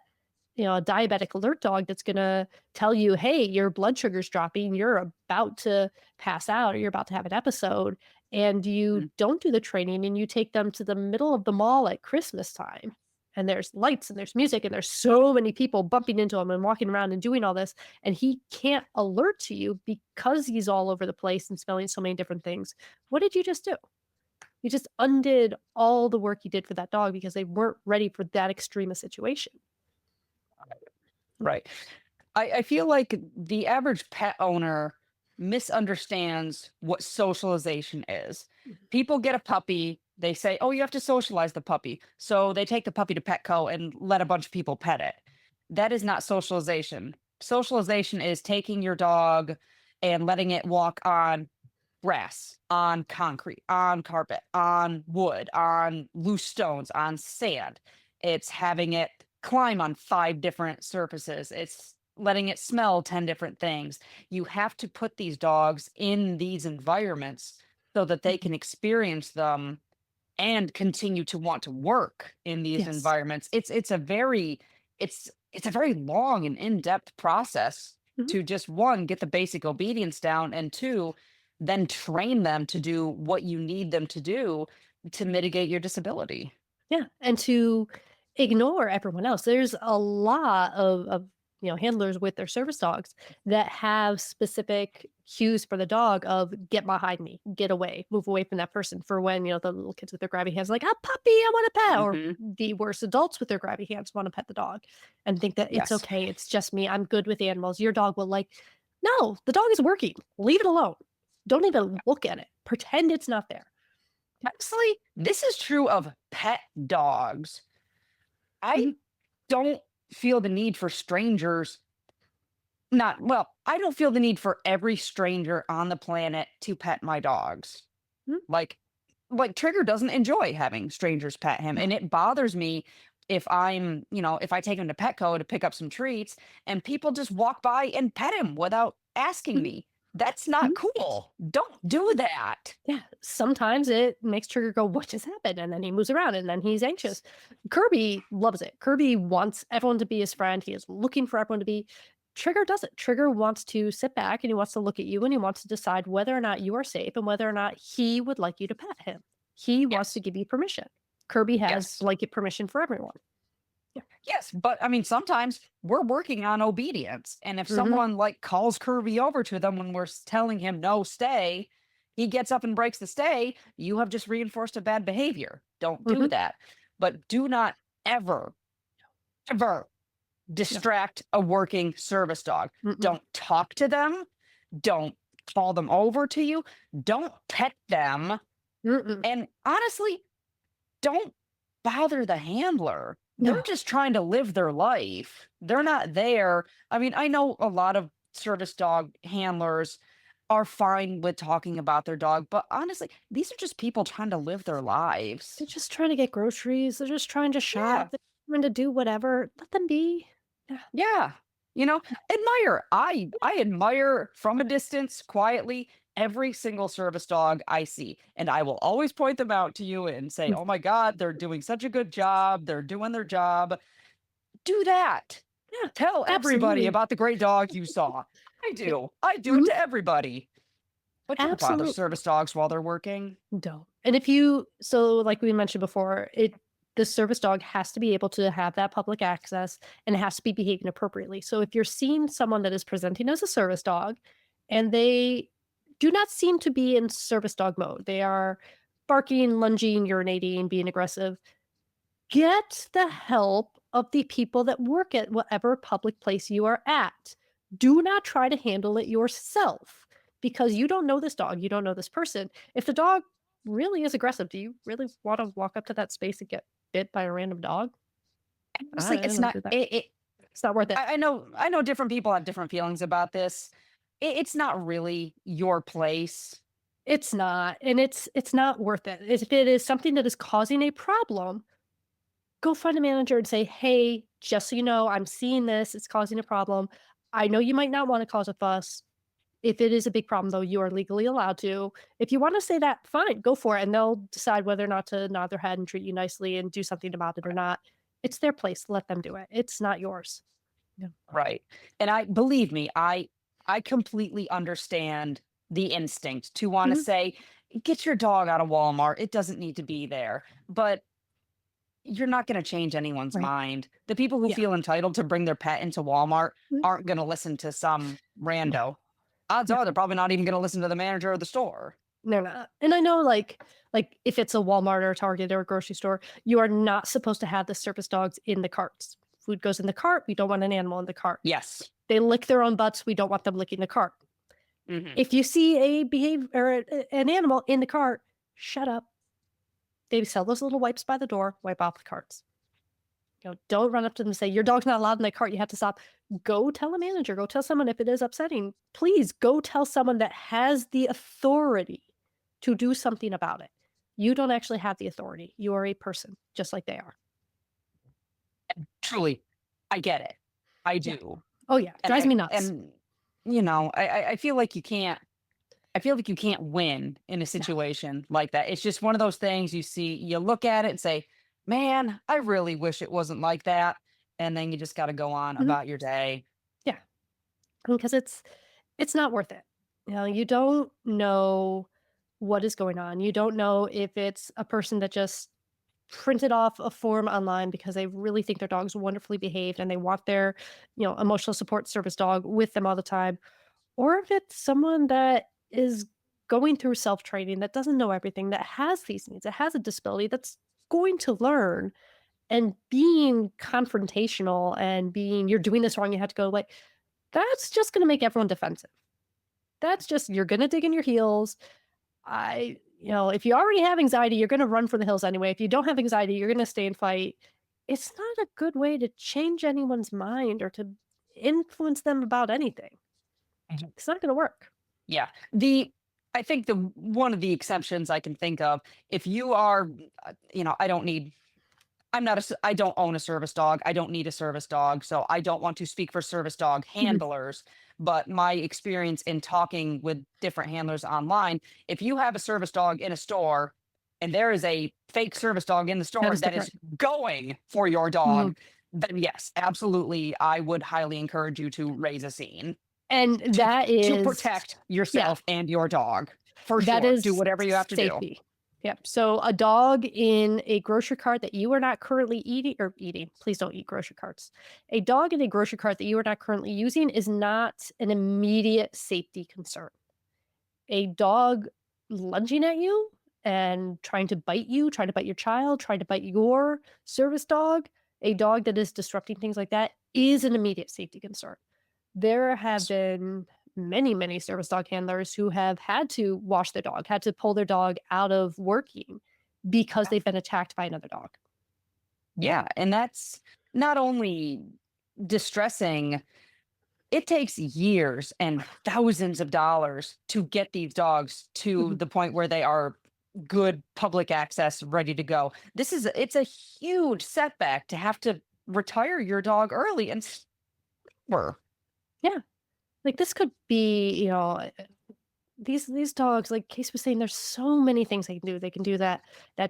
A: a diabetic alert dog that's going to tell you, "Hey, your blood sugar's dropping, you're about to pass out or you're about to have an episode," and you
C: Mhm.
A: don't do the training and you take them to the middle of the mall at Christmas time and there's lights and there's music and there's so many people bumping into him and walking around and doing all this and he can't alert to you because he's all over the place and smelling so many different things. What did you just do? You just undid all the work you did for that dog because they weren't ready for that extreme a situation.
C: Right. I feel like the average pet owner misunderstands what socialization is. People get a puppy, they say, "Oh, you have to socialize the puppy." So they take the puppy to Petco and let a bunch of people pet it. That is not socialization. Socialization is taking your dog and letting it walk on grass, on concrete, on carpet, on wood, on loose stones, on sand. It's having it climb on 5 different surfaces. It's letting it smell 10 different things. You have to put these dogs in these environments so that they
A: Mhm.
C: can experience them and continue to want to work in these
A: Yes.
C: environments. It's a very long and in-depth process
A: Mhm.
C: to just one, get the basic obedience down, and two, then train them to do what you need them to do to mitigate your disability.
A: Yeah, and to ignore everyone else. There's a lot of handlers with their service dogs that have specific cues for the dog of get behind me, get away, move away from that person for when, the little kids with their grabby hands like, a puppy, I want to pet, or
C: Hmm.
A: the worst adults with their grabby hands want to pet the dog and think that it's
C: Yes.
A: okay, it's just me, I'm good with animals. Your dog will like, no, the dog is working. Leave it alone. Don't even look at it. Pretend it's not there.
C: Honestly, this is true of pet dogs. I
A: Mhm.
C: don't feel the need for strangers. Not well, I don't feel the need for every stranger on the planet to pet my dogs.
A: Mhm.
C: Like like Trigger doesn't enjoy having strangers pet him,
A: No.
C: and it bothers me if I take him to Petco to pick up some treats and people just walk by and pet him without asking
A: Mhm.
C: me. That's not
A: Mhm.
C: cool. Don't do that.
A: Yeah, sometimes it makes Trigger go, "What just happened?" And then he moves around and then he's anxious. Kirby loves it. Kirby wants everyone to be his friend. He is looking for everyone to be. Trigger doesn't. Trigger wants to sit back and he wants to look at you and he wants to decide whether or not you are safe and whether or not he would like you to pet him. He wants to
C: Yes.
A: give you permission. Kirby has
C: Yes.
A: blanket permission for everyone. Yeah.
C: Yes, but I mean, sometimes we're working on obedience. And if
A: Mhm.
C: someone like calls Kirby over to them when we're telling him no, stay, he gets up and breaks the stay, you have just reinforced a bad behavior. Don't do
A: Mhm.
C: that. But do not ever, ever
A: No.
C: distract a working service dog.
A: Mm-mm.
C: Don't talk to them. Don't call them over to you. Don't pet them.
A: Mm-mm.
C: And honestly, don't bother the handler. They're
A: No.
C: just trying to live their life. They're not there. I mean, I know a lot of service dog handlers are fine with talking about their dog, but honestly, these are just people trying to live their lives.
A: They're just trying to get groceries. They're just trying to
C: Yeah.
A: shop. They're trying to do whatever. Let them be. Yeah.
C: Yeah. You know, admire. I admire from a distance quietly every single service dog I see. And I will always point them out to you and say,
A: Mm.
C: "Oh my god, they're doing such a good job. They're doing their job." Do that.
A: Yeah.
C: Tell everybody
A: Absolutely.
C: about the great dog you saw. I
A: Yeah.
C: do. I do it
A: Mhm.
C: to everybody. But don't bother
A: Absolutely.
C: service dogs while they're working.
A: Don't. And if you so like we mentioned before, the service dog has to be able to have that public access and it has to be behaving appropriately. So if you're seeing someone that is presenting as a service dog and they do not seem to be in service dog mode, they are barking, lunging, urinating, being aggressive, get the help of the people that work at whatever public place you are at. Do not try to handle it yourself because you don't know this dog, you don't know this person. If the dog really is aggressive, do you really want to walk up to that space and get bit by a random dog?
C: Honestly,
A: I
C: it's
A: don't
C: not
A: do that.
C: it,
A: It's not worth it.
C: I know different people have different feelings about this. It's not really your place.
A: It's not, and it's not worth it. If it is something that is causing a problem, go find a manager and say, "Hey, just so you know, I'm seeing this. It's causing a problem. I know you might not want to cause a fuss. If it is a big problem, though, you are legally allowed to. If you want to say that, fine, go for it. And they'll decide whether or not to nod their head and treat you nicely and do something about it or not. It's their place. Let them do it. It's not yours. Yeah.
C: Right. And I believe me, I completely understand the instinct to want to
A: Mhm.
C: say, get your dog out of Walmart. It doesn't need to be there. But you're not going to change anyone's
A: Right.
C: mind. The people who
A: Yeah.
C: feel entitled to bring their pet into Walmart
A: Mhm.
C: aren't going to listen to some
A: No.
C: rando. Odds
A: No.
C: are they're probably not even going to listen to the manager of the store.
A: They're not. And I know, like if it's a Walmart or a Target or a grocery store, you are not supposed to have the service dogs in the carts. Food goes in the cart. We don't want an animal in the cart.
C: Yes.
A: They lick their own butts. We don't want them licking the cart.
C: Hmm.
A: If you see a behave or an animal in the cart, shut up. They sell those little wipes by the door, wipe off the carts. Don't run up to them and say, "Your dog's not allowed in that cart, you have to stop." Go tell a manager, go tell someone if it is upsetting. Please go tell someone that has the authority to do something about it. You don't actually have the authority. You are a person, just like they are.
C: Truly, I get it. I
A: Yeah.
C: do.
A: Oh, yeah.
C: And
A: Drives
C: I
A: me nuts.
C: and I feel like you can't I feel like you can't win in a
A: No.
C: situation like that. It's just one of those things you look at it and say, "Man, I really wish it wasn't like that." And then you just got to go on
A: Mhm.
C: about your day.
A: Yeah. Because it's not worth it. You don't know what is going on. You don't know if it's a person that just printed off a form online because they really think their dog's wonderfully behaved and they want their, emotional support service dog with them all the time, or if it's someone that is going through self-training that doesn't know everything, that has these needs, that has a disability, that's going to learn and being confrontational and being you're doing this wrong, you have to go away. That's just going to make everyone defensive. That's just you're going to dig in your heels. If you already have anxiety, you're gonna run for the hills anyway. If you don't have anxiety, you're gonna stay and fight. It's not a good way to change anyone's mind or to influence them about anything.
C: Mhm.
A: It's not gonna work.
C: Yeah. I think the one of the exceptions I can think of, if you are, I don't need I don't own a service dog. I don't need a service dog. So I don't want to speak for service dog
A: Mhm.
C: handlers. But my experience in talking with different handlers online, if you have a service dog in a store and there is a fake service dog in the
A: That
C: store
A: is
C: that is
A: different.
C: going for your dog,
A: Mhm.
C: then yes, absolutely, I would highly encourage you to raise a scene
A: And
C: to
A: that
C: to
A: is,
C: protect
A: yeah,
C: yourself and your dog for
A: that
C: sure. Do
A: is
C: whatever you have to do.
A: safety. Yep. So a dog in a grocery cart that you are not currently eating, please don't eat grocery carts. A dog in a grocery cart that you are not currently using is not an immediate safety concern. A dog lunging at you and trying to bite you, trying to bite your child, trying to bite your service dog, a dog that is disrupting things like that is an immediate safety concern. There have been many, many service dog handlers who have had to wash their dog, had to pull their dog out of working because they've been attacked by another dog.
C: Yeah, and that's not only distressing, it takes years and thousands of dollars to get these dogs to
A: Mhm.
C: the point where they are good public access, ready to go. It's a huge setback to have to retire your dog early and suffer.
A: Yeah. Like this could be, these dogs, like Case was saying, there's so many things they can do. They can do that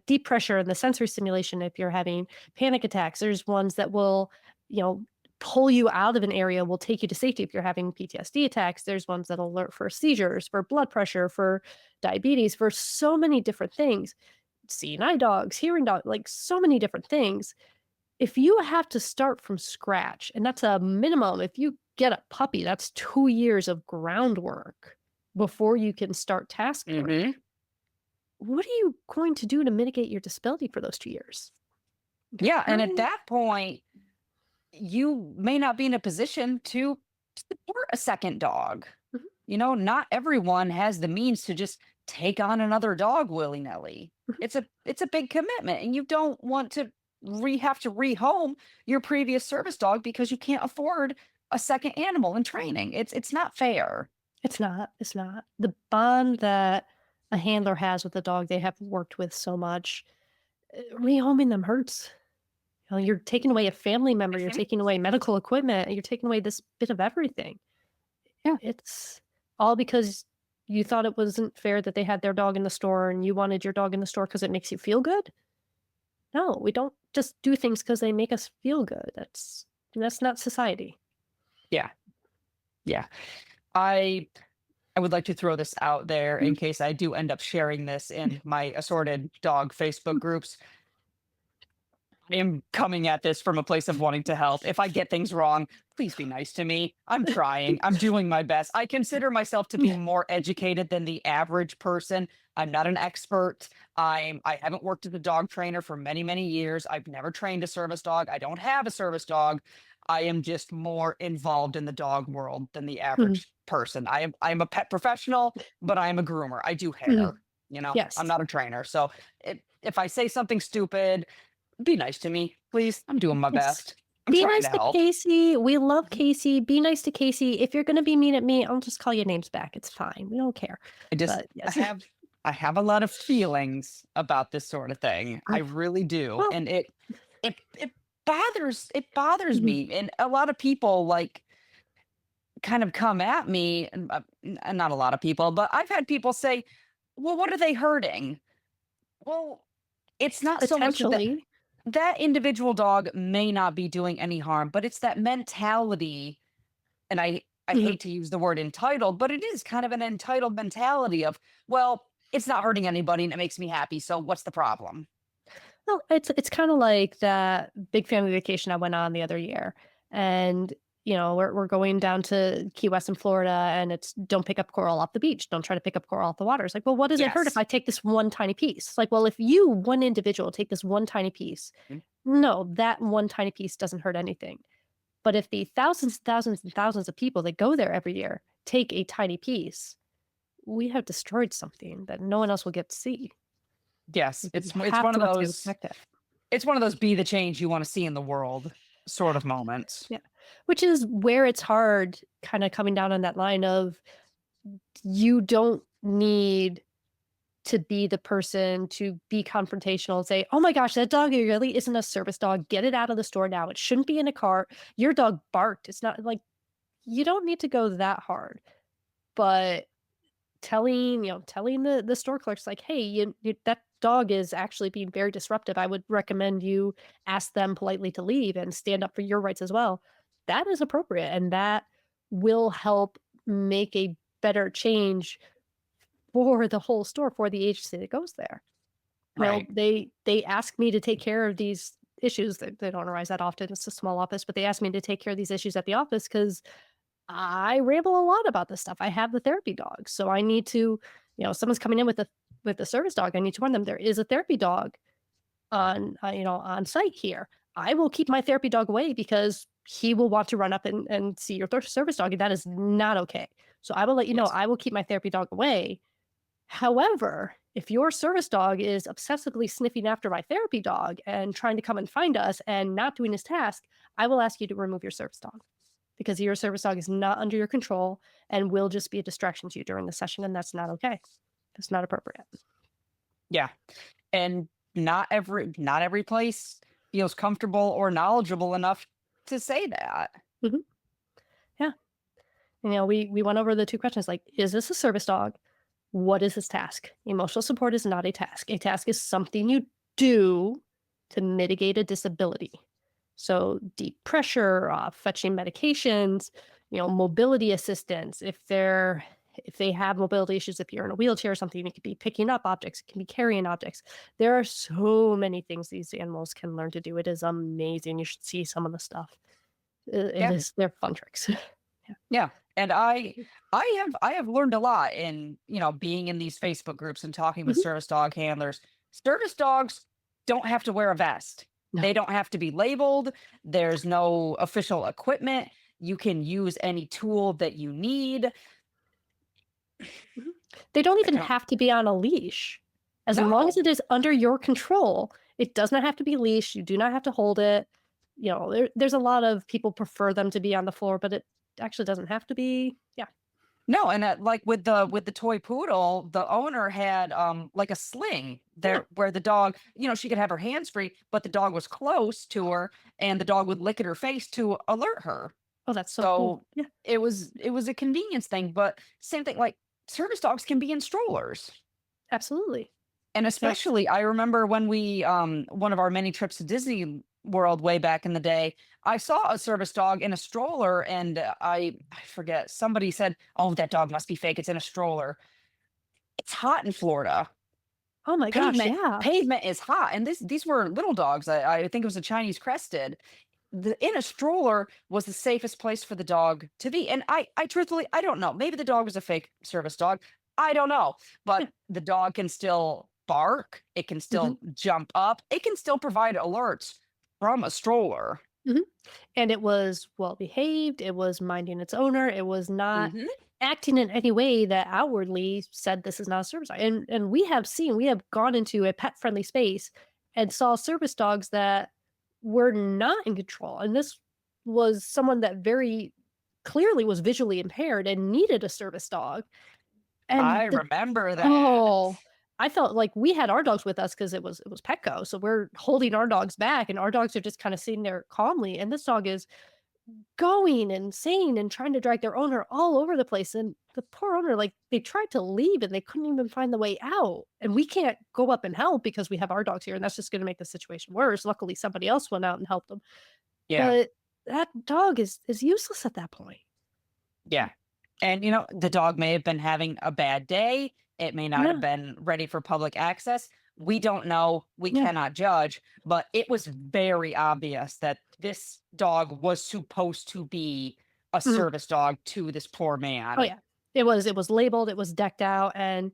A: deep pressure and the sensory stimulation if you're having panic attacks. There's ones that will, you know, pull you out of an area, will take you to safety if you're having PTSD attacks. There's ones that alert for seizures, for blood pressure, for diabetes, for so many different things. Seeing eye dogs, hearing dogs, like so many different things. If you have to start from scratch, and that's a minimum, if you get a puppy, that's 2 years of groundwork before you can start task work.
C: Hmm.
A: What are you going to do to mitigate your disability for those 2 years?
C: Yeah, and at
A: How
C: that point, you may not be in a position to support a second dog.
A: Mhm,
C: Not everyone has the means to just take on another dog willy-nilly.
A: mhm.
C: It's a big commitment, and you don't want to have to rehome your previous service dog because you can't afford a second animal in training. It's not fair.
A: It's not. The bond that a handler has with a dog they have worked with so much, rehoming them hurts. You're taking away a family member, you're
C: Mhm.
A: taking away medical equipment, you're taking away this bit of everything.
C: Yeah.
A: It's all because you thought it wasn't fair that they had their dog in the store and you wanted your dog in the store because it makes you feel good? No, we don't just do things because they make us feel good. That's not society.
C: Yeah. Yeah. I would like to throw this out there
A: Mhm,
C: in case I do end up sharing this in my assorted dog Facebook
A: mhm,
C: groups. I am coming at this from a place of wanting to help. If I get things wrong, please be nice to me. I'm trying. I'm doing my best. I consider myself to be more educated than the average person. I'm not an expert. I haven't worked as a dog trainer for many, many years. I've never trained a service dog. I don't have a service dog. I am just more involved in the dog world than the
A: mhm,
C: average person. I'm a pet professional, but I am a groomer. I do hair.
A: mhm.
C: I'm
A: Yes.
C: not a trainer. So if I say something stupid, be nice to me, please. I'm doing my
A: Yes.
C: best. I'm
A: Be
C: trying
A: nice
C: to
A: to
C: help.
A: Casey. We love
C: Mhm.
A: Casey. Be nice to Casey. If you're gonna be mean at me, I'll just call your names back. It's fine. We don't care.
C: I just
A: But
C: I
A: yes.
C: have I have a lot of feelings about this sort of thing. I
A: Mm,
C: really do.
A: well,
C: And it bothers
A: mhm,
C: me. And a lot of people like kind of come at me and not a lot of people, but I've had people say, "Well, what are they hurting?" Well, it's not so much that
A: potentially.
C: that individual dog may not be doing any harm, but it's that mentality. And I
A: Mhm.
C: hate to use the word entitled, but it is kind of an entitled mentality of, well, it's not hurting anybody and it makes me happy. So what's the problem?
A: Well, it's kinda like that big family vacation I went on the other year, and, we're going down to Key West in Florida, and it's don't pick up coral off the beach, don't try to pick up coral off the water. It's like, "Well, what does it hurt if
C: Yes.
A: I take this one tiny piece?" It's like, "Well, if you, one individual, take this one tiny piece,
C: Mm.
A: no, that one tiny piece doesn't hurt anything. But if the thousands and thousands and thousands of people that go there every year take a tiny piece, we have destroyed something that no one else will get to see.
C: Yes.
A: We
C: It's
A: have
C: one
A: to
C: of
A: let them
C: those
A: protect it."
C: it's one of those be the change you want to see in the world sort of moments.
A: Yeah. Which is where it's hard kinda coming down on that line of you don't need to be the person to be confrontational and say, "Oh my gosh, that dog really isn't a service dog. Get it out of the store now. It shouldn't be in a cart. Your dog barked." It's not like you don't need to go that hard, but telling the store clerks like, hey, that dog is actually being very disruptive. I would recommend you ask them politely to leave and stand up for your rights as well. That is appropriate, and that will help make a better change for the whole store, for the agency that goes there.
C: Right.
A: They ask me to take care of these issues. They don't arise that often. It's a small office, but they ask me to take care of these issues at the office because I ramble a lot about this stuff. I have the therapy dog, so I need to, someone's coming in with a service dog. I need to warn them there is a therapy dog on site here. I will keep my therapy dog away because he will want to run up and see your service dog, and that is not okay. So I will let you know
C: Yes.
A: I will keep my therapy dog away. However, if your service dog is obsessively sniffing after my therapy dog and trying to come and find us and not doing his task, I will ask you to remove your service dog because your service dog is not under your control and will just be a distraction to you during the session. And that's not okay. That's not appropriate.
C: Yeah. And not every place feels comfortable or knowledgeable enough to say that.
A: Mhm. Yeah. We went over the two questions like, is this a service dog? What is his task? Emotional support is not a task. A task is something you do to mitigate a disability. So deep pressure, fetching medications, mobility assistance. If they have mobility issues, if you're in a wheelchair or something, it could be picking up objects, it can be carrying objects. There are so many things these animals can learn to do. It is amazing. You should see some of the stuff.
C: Yeah.
A: They're fun tricks. Yeah.
C: Yeah. And I have learned a lot in, being in these Facebook groups and talking with
A: Mhm.
C: service dog handlers. Service dogs don't have to wear a vest.
A: No.
C: They don't have to be labeled. There's no official equipment. You can use any tool that you need.
A: Mhm. They don't
C: I
A: even
C: don't
A: have to be on a leash. As long as
C: know.
A: it is under your control, it does not have to be leashed, you do not have to hold it. There's a lot of people prefer them to be on the floor, but it actually doesn't have to be. Yeah.
C: No, and like with the toy poodle, the owner had like a sling
A: Yeah.
C: there where the dog, she could have her hands free, but the dog was close to her and the dog would lick at her face to alert her.
A: Oh, that's so cool.
C: So
A: Yeah.
C: it was a convenience thing, but same thing like service dogs can be in strollers.
A: Absolutely.
C: And
A: Yeah.
C: especially I remember when we one of our many trips to Disney World way back in the day, I saw a service dog in a stroller and I forget somebody said, "Oh, that dog must be fake. It's in a stroller." It's hot in Florida.
A: Oh my gosh,
C: Pavement
A: yeah.
C: pavement is hot and these were little dogs. I think it was a Chinese crested. In a stroller was the safest place for the dog to be. And I truthfully, I don't know. Maybe the dog was a fake service dog. I don't know.
A: Yeah.
C: But the dog can still bark. It can
A: Mhm.
C: still jump up. It can still provide alerts from a stroller.
A: Mhm. And it was well behaved, it was minding its owner, it was not
C: Hmm.
A: acting in any way that outwardly said this is not a service dog. And we have gone into a pet friendly space and saw service dogs that were not in control. And this was someone that very clearly was visually impaired and needed a service dog.
C: I
A: And the
C: remember that.
A: oh, I felt like we had our dogs with us because it was Petco. So we're holding our dogs back and our dogs are just kind of sitting there calmly. And this dog is going and saying and trying to drag their owner all over the place, and the poor owner, like, they tried to leave and they couldn't even find the way out, and we can't go up and help because we have our dogs here, and that's just gonna make the situation worse. Luckily, somebody else went out and helped them,
C: Yeah.
A: but that dog is useless at that point.
C: Yeah. And, the dog may have been having a bad day. It may not have
A: Yeah,
C: been ready for public access. We don't know. We
A: yeah,
C: cannot judge. But it was very obvious that this dog was supposed to be a
A: mhm.
C: service dog to this poor
A: Oh,
C: man.
A: yeah. It was labeled, it was decked out, and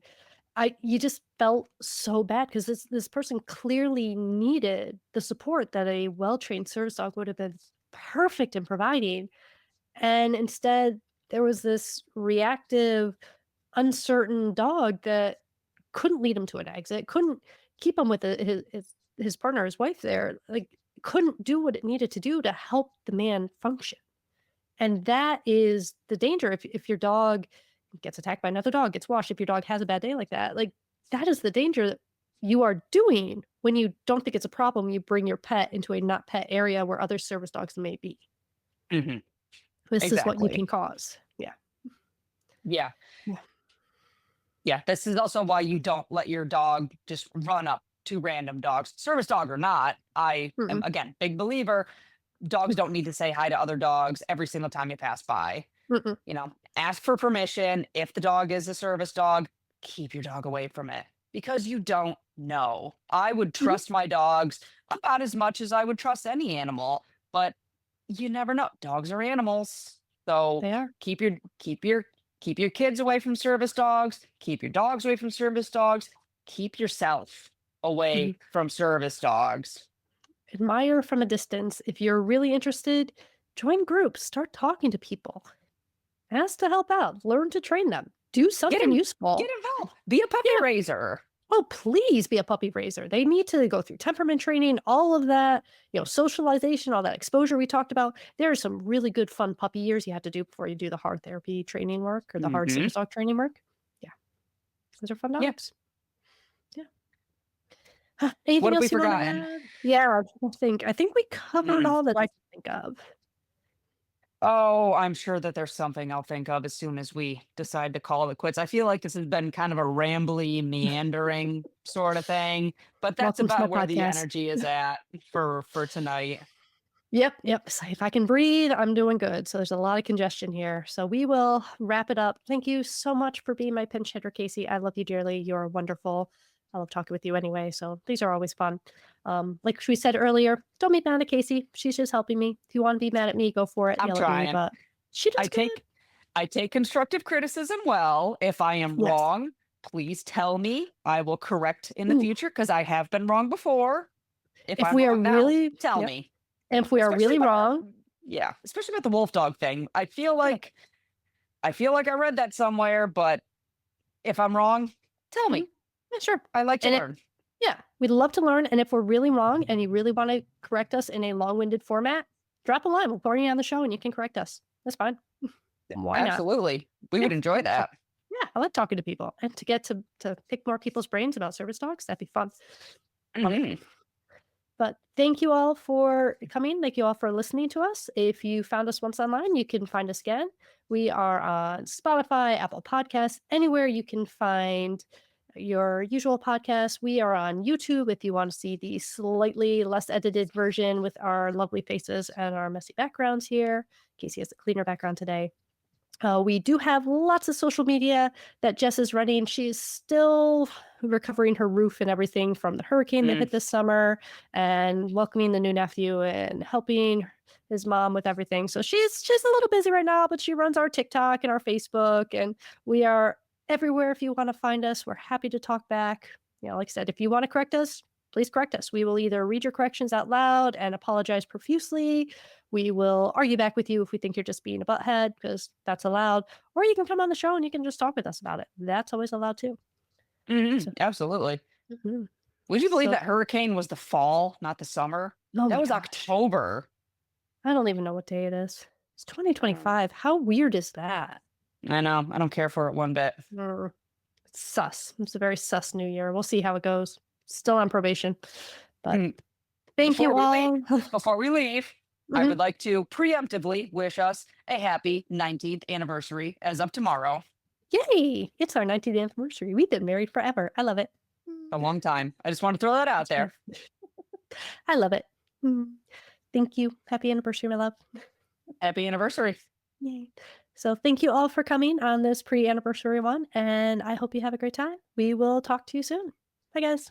A: I you just felt so bad because this person clearly needed the support that a well-trained service dog would have been perfect in providing. And instead, there was this reactive, uncertain dog that couldn't lead him to an exit, couldn't keep him with his partner, his wife there, like, couldn't do what it needed to do to help the man function. And that is the danger if your dog gets attacked by another dog, gets washed, if your dog has a bad day like, that is the danger that you are doing when you don't think it's a problem, you bring your pet into a not pet area where other service dogs may be.
C: Hmm.
A: This is what you
C: Exactly.
A: can cause. Yeah.
C: Yeah.
A: Yeah.
C: Yeah, this is also why you don't let your dog just run up to random dogs, service dog or not. I am,
A: Mm-mm,
C: again, big believer. Dogs don't need to say hi to other dogs every single time you pass by.
A: mm-mm,
C: Ask for permission. If the dog is a service dog, keep your dog away from it because you don't know. I would
A: mhm.
C: trust my dogs about as much as I would trust any animal, but you never know. Dogs are animals. So
A: They are.
C: keep your keep your keep your kids away from service dogs, keep your dogs away from service dogs, keep yourself
A: Mhm.
C: away from service dogs.
A: Admire from a distance. If you're really interested, join groups, start talking to people, ask to help out, learn to train them, do
C: Get
A: something
C: him get
A: useful.
C: involved. Be a puppy
A: Yeah.
C: raiser.
A: Oh, please be a puppy raiser. They need to go through temperament training, all of that, socialization, all that exposure we talked about. There are some really good, fun puppy years you have to do before you do the hard therapy training work or the hard
C: Hmm.
A: service dog training work. Yeah, those are fun
C: Yeah.
A: dogs. Yeah. Huh, anything
C: What have we
A: else you want to
C: forgotten?
A: add? Yeah, I think we covered
C: Mm.
A: all that I can think of.
C: Oh, I'm sure that there's something I'll think of as soon as we decide to call it quits. I feel like this has been kind of a rambly, meandering sort of thing, but that's
A: Welcome to my
C: about where the
A: podcast.
C: energy is at for tonight.
A: Yep, yep. So if I can breathe, I'm doing good. So there's a lot of congestion here. So we will wrap it up. Thank you so much for being my pinch hitter, Casey. I love you dearly. You're wonderful. I love talking with you anyway. So these are always fun. Like we said earlier, don't be mad at Casey. She's just helping me. If you want to be mad at me, go for it.
C: I'm
A: Yell at me,
C: trying.
A: but she
C: I
A: does good.
C: take I take constructive criticism well. If I am
A: Yes.
C: wrong, please tell me. I will correct in the
A: Ooh,
C: future because I have been wrong before. If
A: if
C: I'm
A: we are
C: wrong now,
A: really,
C: tell
A: yep.
C: me.
A: And if we are
C: Especially
A: really
C: about
A: wrong,
C: yeah, especially about the wolf dog thing.
A: yeah,
C: I feel like I read that somewhere, but if I'm wrong, tell
A: mhm,
C: me.
A: yeah, sure.
C: I like to
A: And
C: learn.
A: yeah, we'd love to learn. And if we're really wrong and you really want to correct us in a long winded format, drop a line. We'll bring you on the show and you can correct us. That's fine. Why not?
C: Absolutely. We
A: Yeah.
C: would enjoy
A: So,
C: that.
A: yeah, I like talking to people and to get to pick more people's brains about service dogs. That'd be fun. Love it.
C: Hmm.
A: But thank you all for coming. Thank you all for listening to us. If you found us once online, you can find us again. We are on Spotify, Apple Podcasts, anywhere you can find your usual podcasts. We are on YouTube if you want to see the slightly less edited version with our lovely faces and our messy backgrounds here. Casey has a cleaner background today. We do have lots of social media that Jess is running. She's still recovering her roof and everything from the hurricane that
C: Mm.
A: hit this summer and welcoming the new nephew and helping his mom with everything. So she's a little busy right now, but she runs our TikTok and our Facebook, and we are everywhere if you want to find us. We're happy to talk back. Like I said, if you want to correct us, please correct us. We will either read your corrections out loud and apologize profusely. We will argue back with you if we think you're just being a butthead, because that's allowed. Or you can come on the show and you can just talk with us about it. That's always allowed too.
C: Hmm.
A: So,
C: Absolutely.
A: mhm.
C: Would you believe
A: So
C: that hurricane was the fall, not the summer?
A: oh
C: That
A: my
C: was
A: gosh,
C: October.
A: I don't even know what day it is. It's
C: Mm.
A: 2025. How weird is that?
C: I know. I don't care for it one bit.
A: Mm, it's sus. It's a very sus new year. We'll see how it goes. Still on probation. But
C: Mm.
A: thank
C: Before
A: you
C: we leave,
A: all.
C: before we leave, I
A: Mhm.
C: would like to preemptively wish us a happy 19th anniversary as of tomorrow.
A: Yay! It's our 19th anniversary. We've been married forever. I love it.
C: A long time. I just want to throw that out
A: It's fun.
C: there.
A: I love it. Thank you. Happy anniversary, my love.
C: Happy anniversary.
A: Yay. So thank you all for coming on this pre-anniversary one, and I hope you have a great time. We will talk to you soon. Bye, guys.